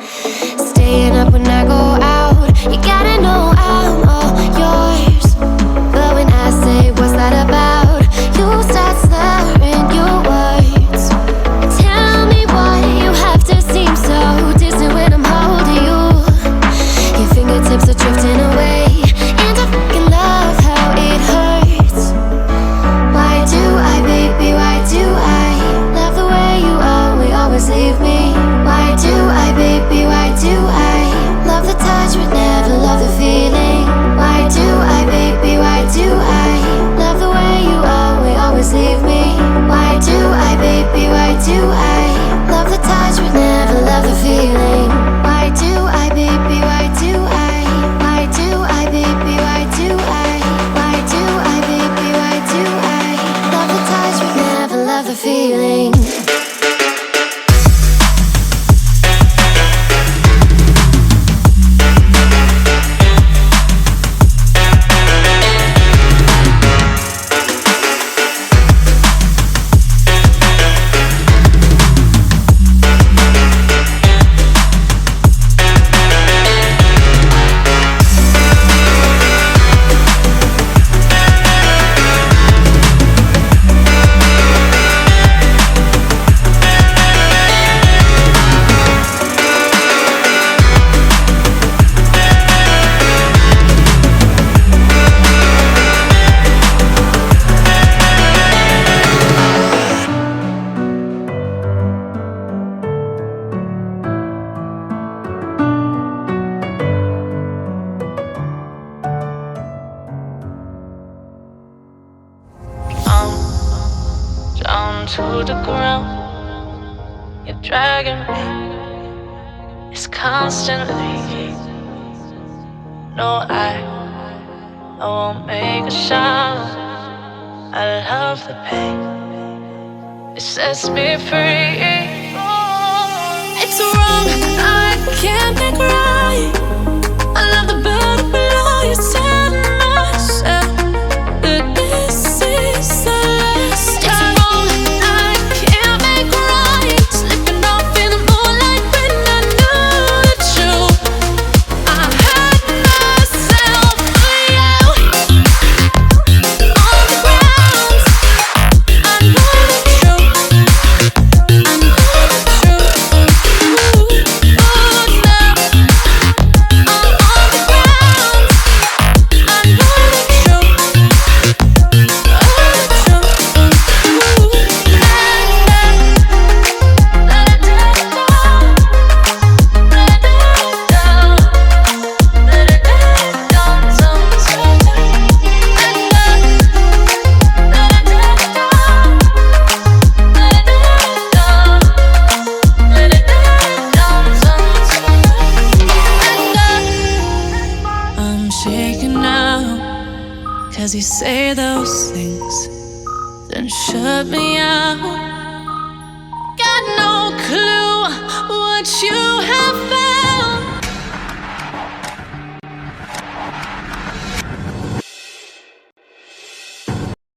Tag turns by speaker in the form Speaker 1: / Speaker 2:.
Speaker 1: Staying up when I go out, you gotta know I'm all yours. But when I say what's that about, you start slurring your words. Tell me why you have to seem so distant when I'm holding you. Your fingertips are drifting away, and I fucking love how it hurts. Why do I, baby, why do I love the way you always leave me? Why do I, baby, why do I love the touch but never love the feeling? Why do I, baby, why do I love the way you always leave me? Why do I, baby, why do I love the touch but never love the feeling? Why do I, baby, why do I? Why do I, baby, why do I? Why do I, baby, why do I love the touch but never love the feeling?
Speaker 2: To the ground, you're dragging me. It's constantly. No, I won't make a sound. I love the pain. It sets me free. It's wrong, I can't make right. I love the better below. You said myself that this is the last time. Cause you say those things, then shut me out. Got no clue.